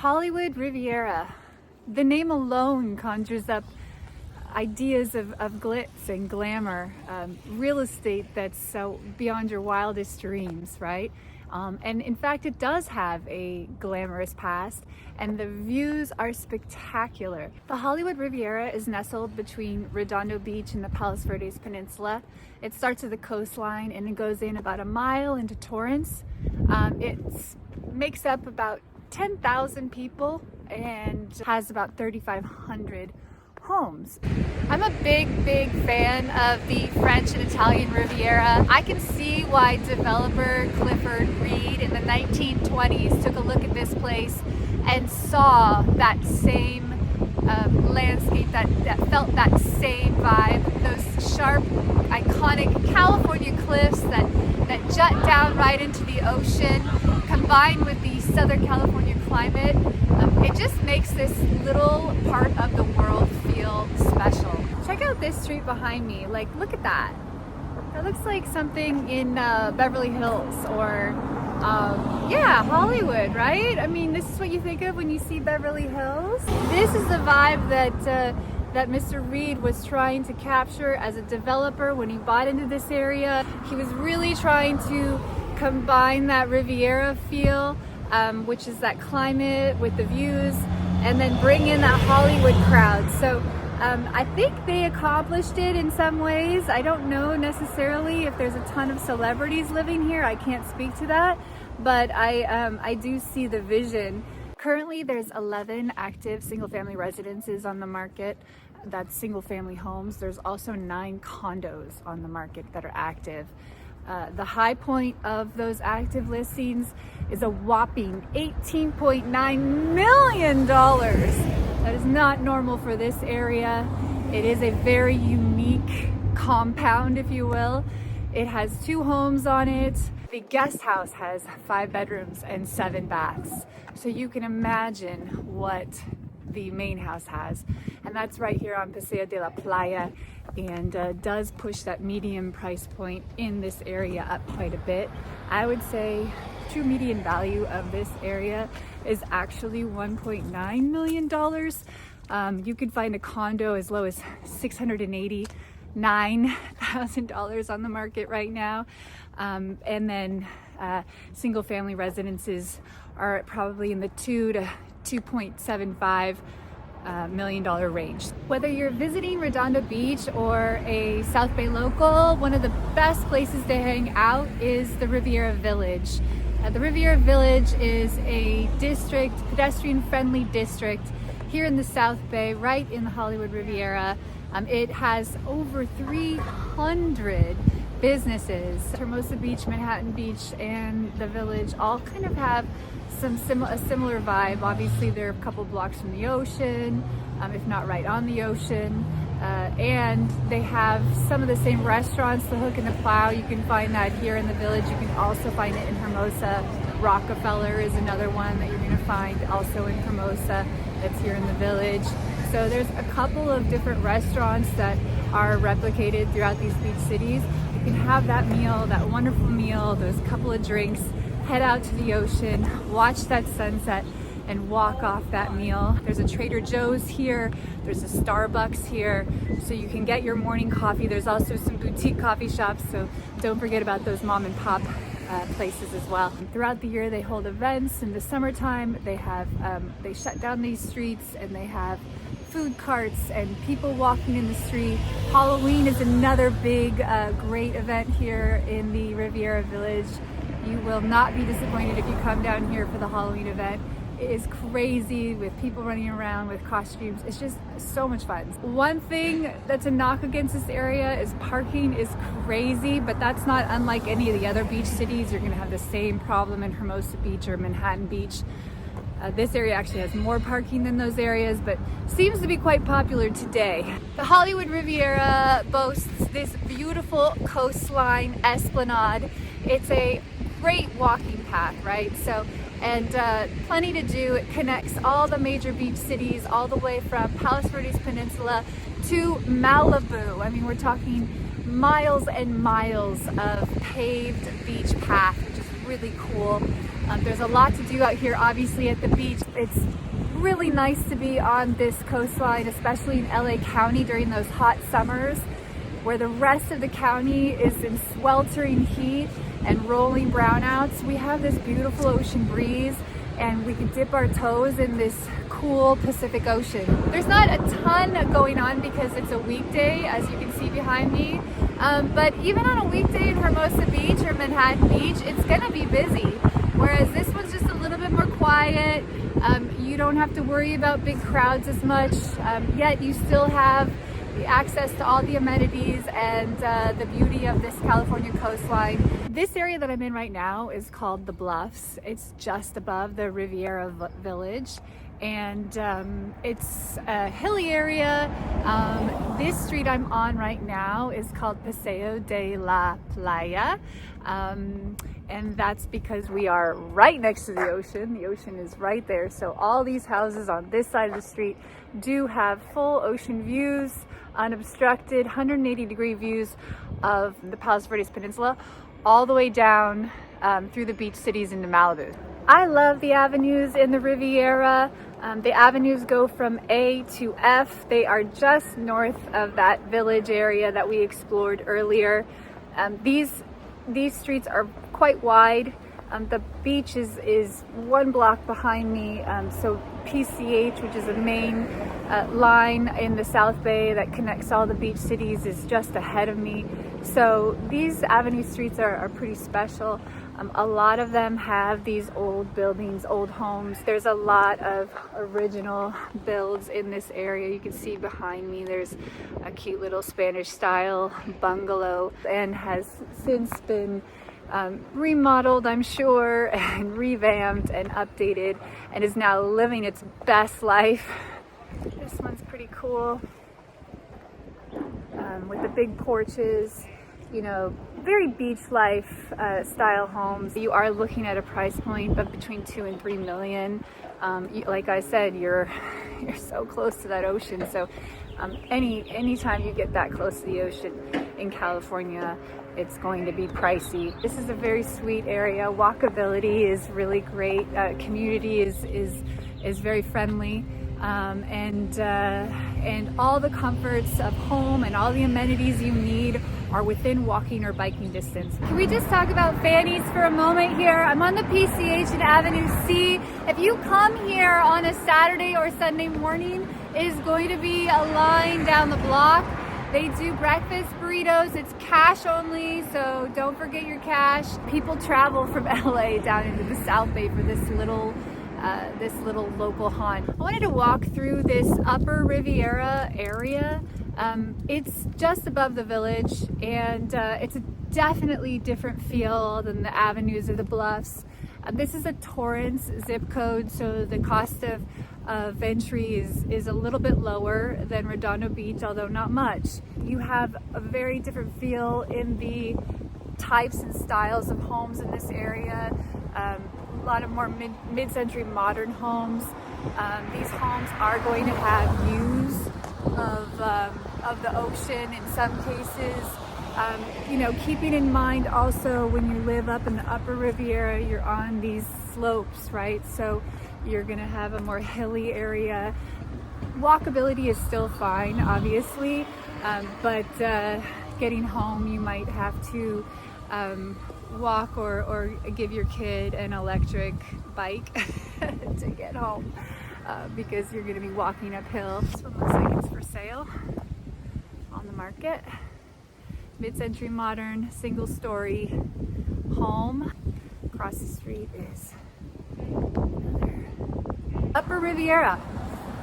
Hollywood Riviera. The name alone conjures up ideas of glitz and glamour, real estate that's so beyond your wildest dreams, right? And in fact, it does have a glamorous past, and the views are spectacular. The Hollywood Riviera is nestled between Redondo Beach and the Palos Verdes Peninsula. It starts at the coastline and it goes in about a mile into Torrance. It makes up about 10,000 people and has about 3,500 homes. I'm a big fan of the French and Italian Riviera. I can see why developer Clifford Reed in the 1920s took a look at this place and saw that same landscape, that felt that same vibe, those sharp, iconic California cliffs that jut down right into the ocean, combined with the Southern California climate. It just makes this little part of the world feel special. Check out this street behind me. Like, look at that. That looks like something in Beverly Hills or yeah, Hollywood, right? I mean, this is what you think of when you see Beverly Hills. This is the vibe that Mr. Reed was trying to capture as a developer when he bought into this area. He was really trying to combine that Riviera feel, which is that climate with the views, and then bring in that Hollywood crowd. So I think they accomplished it in some ways. I don't know necessarily if there's a ton of celebrities living here. I can't speak to that, but I do see the vision. Currently, there's 11 active single-family residences on the market. That's single-family homes. There's also 9 condos on the market that are active. The high point of those active listings is a whopping $18.9 million. That is not normal for this area. It is a very unique compound, if you will. It has 2 homes on it. The guest house has 5 bedrooms and 7 baths. So you can imagine what the main house has. And that's right here on Paseo de la Playa, and does push that medium price point in this area up quite a bit. I would say true median value of this area is actually $1.9 million. You could find a condo as low as $689,000 on the market right now. And then single family residences are probably in the $2 to $2.75 million range. Whether you're visiting Redondo Beach or a South Bay local, one of the best places to hang out is the Riviera Village. The Riviera Village is a district, pedestrian-friendly district here in the South Bay, right in the Hollywood Riviera. It has over 300 businesses. Hermosa Beach, Manhattan Beach, and the Village all kind of have a similar vibe. Obviously, they're a couple blocks from the ocean, if not right on the ocean. And they have some of the same restaurants, the Hook and the Plow. You can find that here in the Village. You can also find it in Hermosa. Rockefeller is another one that you're going to find also in Hermosa that's here in the Village. So there's a couple of different restaurants that are replicated throughout these beach cities. You can have that meal, that wonderful meal, those couple of drinks, head out to the ocean, watch that sunset, and walk off that meal. There's a Trader Joe's here, there's a Starbucks here, so you can get your morning coffee. There's also some boutique coffee shops, so don't forget about those mom and pop places as well. Throughout the year they hold events. In the summertime they have they shut down these streets and they have food carts and people walking in the street. Halloween is another big great event here in the Riviera Village. You will not be disappointed if you come down here for the Halloween event. It is crazy with people running around with costumes. It's just so much fun. One thing that's a knock against this area is parking is crazy, but that's not unlike any of the other beach cities. You're gonna have the same problem in Hermosa Beach or Manhattan Beach. This area actually has more parking than those areas, but seems to be quite popular today. The Hollywood Riviera boasts this beautiful coastline esplanade. It's a great walking path, right? So, and plenty to do. It connects all the major beach cities all the way from Palos Verdes Peninsula to Malibu. I mean, we're talking miles and miles of paved beach path, which is really cool. There's a lot to do out here, obviously, at the beach. It's really nice to be on this coastline, especially in LA County during those hot summers, where the rest of the county is in sweltering heat and rolling brownouts. We have this beautiful ocean breeze, and we can dip our toes in this cool Pacific Ocean. There's not a ton going on because it's a weekday, as you can see behind me. But even on a weekday in Hermosa Beach or Manhattan Beach, it's gonna be busy. Whereas this one's just a little bit more quiet. You don't have to worry about big crowds as much, yet you still have the access to all the amenities and the beauty of this California coastline. This area that I'm in right now is called the Bluffs. It's just above the Riviera Village, and it's a hilly area. This street I'm on right now is called Paseo de la Playa, and that's because we are right next to the ocean. The ocean is right there, so all these houses on this side of the street do have full ocean views, unobstructed 180-degree views of the Palos Verdes Peninsula all the way down through the beach cities into Malibu. I love the avenues in the Riviera. The avenues go from A to F. They are just north of that village area that we explored earlier. These streets are quite wide. The beach is one block behind me, so PCH, which is a main line in the South Bay that connects all the beach cities, is just ahead of me. So these avenue streets are pretty special. A lot of them have these old buildings, old homes. There's a lot of original builds in this area. You can see behind me there's a cute little Spanish style bungalow, and has since been remodeled, I'm sure, and revamped and updated, and is now living its best life. This one's pretty cool, with the big porches, you know, very beach life style homes. You are looking at a price point of between 2 and 3 million. Like I said, you're so close to that ocean, so anytime you get that close to the ocean in California, it's going to be pricey. This is a very sweet area. Walkability is really great. Community is very friendly, and all the comforts of home and all the amenities you need are within walking or biking distance. Can we just talk about Fanny's for a moment here? I'm on the PCH and Avenue C. If you come here on a Saturday or Sunday morning, it is going to be a line down the block. They do breakfast burritos. It's cash only, so don't forget your cash. People travel from LA down into the South Bay for this little local haunt. I wanted to walk through this upper Riviera area. It's just above the village, and it's a definitely different feel than the avenues of the Bluffs. This is a Torrance zip code, so the cost of entry is a little bit lower than Redondo Beach, although not much. You have a very different feel in the types and styles of homes in this area. A lot of more mid-century modern homes. These homes are going to have views of the ocean in some cases. You know, keeping in mind also when you live up in the upper Riviera, you're on these slopes, right? So you're gonna have a more hilly area. Walkability is still fine, obviously, but getting home, you might have to walk or give your kid an electric bike to get home, because you're gonna be walking uphill. This one looks like it's for sale on the market. Mid-century modern, single-story home. Across the street is another. Upper Riviera,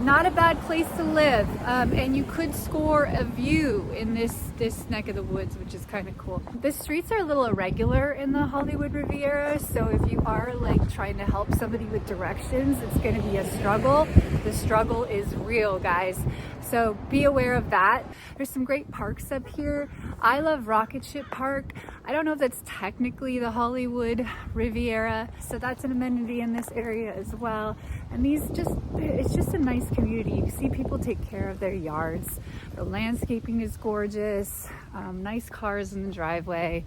not a bad place to live, and you could score a view in this neck of the woods, which is kind of cool. The streets are a little irregular in the Hollywood Riviera, so if you are like trying to help somebody with directions, it's going to be a struggle. The struggle is real, guys, so be aware of that. There's some great parks up here. I love Rocket Ship Park. I don't know if that's technically the Hollywood Riviera, so that's an amenity in this area as well. And it's just a nice community. You see people take care of their yards. The landscaping is gorgeous, nice cars in the driveway,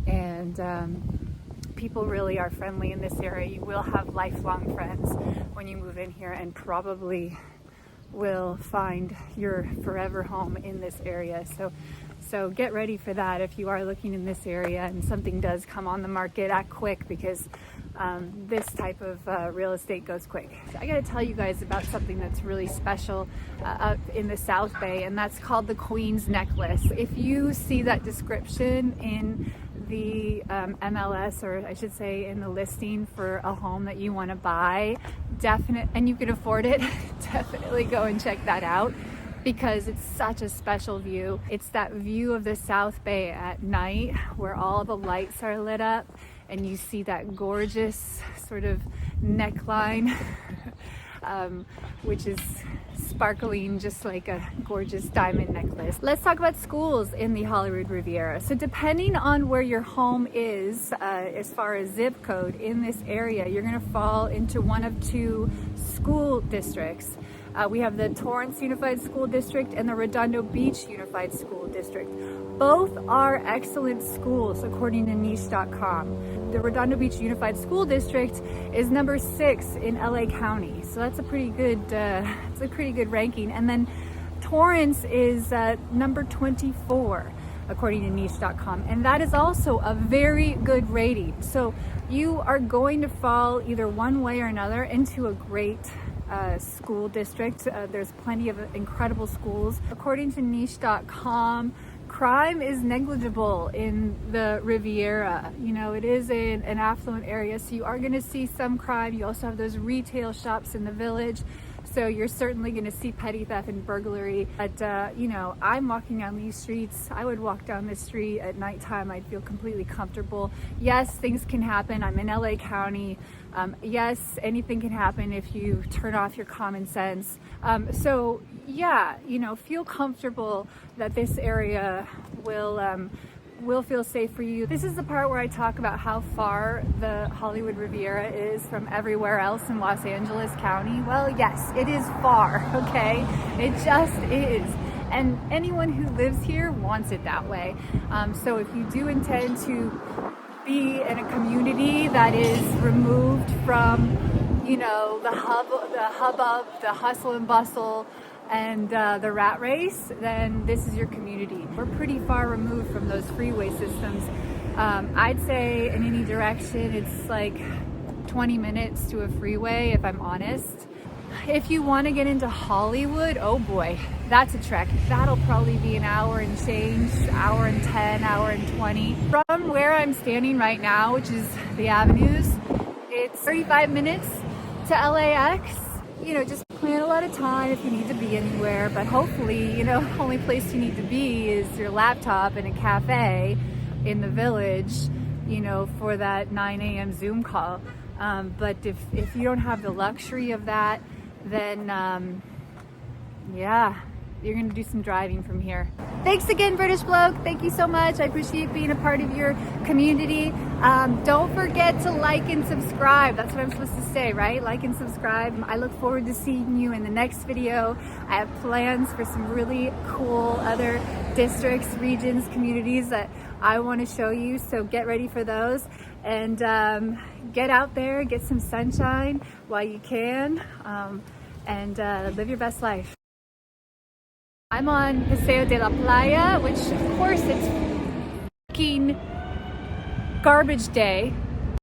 and people really are friendly in this area. You will have lifelong friends when you move in here, and probably will find your forever home in this area. So get ready for that if you are looking in this area and something does come on the market. Act quick, because this type of real estate goes quick. So I got to tell you guys about something that's really special up in the South Bay, and that's called the Queen's Necklace. If you see that description in the MLS, or I should say in the listing for a home that you want to buy, and you can afford it, definitely go and check that out, because it's such a special view. It's that view of the South Bay at night where all the lights are lit up and you see that gorgeous sort of neckline, which is sparkling just like a gorgeous diamond necklace. Let's talk about schools in the Hollywood Riviera. So depending on where your home is, as far as zip code in this area, you're gonna fall into one of two school districts. We have the Torrance Unified School District and the Redondo Beach Unified School District. Both are excellent schools according to niche.com. The Redondo Beach Unified School District is number 6 in LA County, so that's a pretty good ranking. And then Torrance is number 24 according to niche.com, and that is also a very good rating. So you are going to fall either one way or another into a great school district. There's plenty of incredible schools. According to niche.com, crime is negligible in the Riviera. You know, it is an affluent area, so you are going to see some crime. You also have those retail shops in the village, so you're certainly going to see petty theft and burglary. But you know, I'm walking down these streets. I would walk down this street at nighttime. I'd feel completely comfortable. Yes, things can happen. I'm in LA County. Yes, anything can happen if you turn off your common sense. So yeah, you know, feel comfortable that this area will feel safe for you. This is the part where I talk about how far the Hollywood Riviera is from everywhere else in Los Angeles County. Well, yes, it is far, okay? It just is. And anyone who lives here wants it that way. So if you do intend to be in a community that is removed from, you know, the hubbub, the hustle and bustle, and the rat race, then this is your community. We're pretty far removed from those freeway systems. I'd say in any direction, it's like 20 minutes to a freeway, if I'm honest. If you want to get into Hollywood, oh boy, that's a trek. That'll probably be an hour and change, hour and 10, hour and 20. From where I'm standing right now, which is the Avenues, it's 35 minutes to LAX. You know, just plan a lot of time if you need to be anywhere, but hopefully, you know, only place you need to be is your laptop and a cafe in the village, you know, for that 9 a.m. Zoom call. But if you don't have the luxury of that, then yeah, you're gonna do some driving from here. Thanks again, British Bloke. Thank you so much. I appreciate being a part of your community. Don't forget to like and subscribe. That's what I'm supposed to say, right? Like and subscribe. I look forward to seeing you in the next video. I have plans for some really cool other districts, regions, communities that I want to show you. So get ready for those, and get out there, get some sunshine while you can, and live your best life. I'm on Paseo de la Playa, which of course it's fucking garbage day.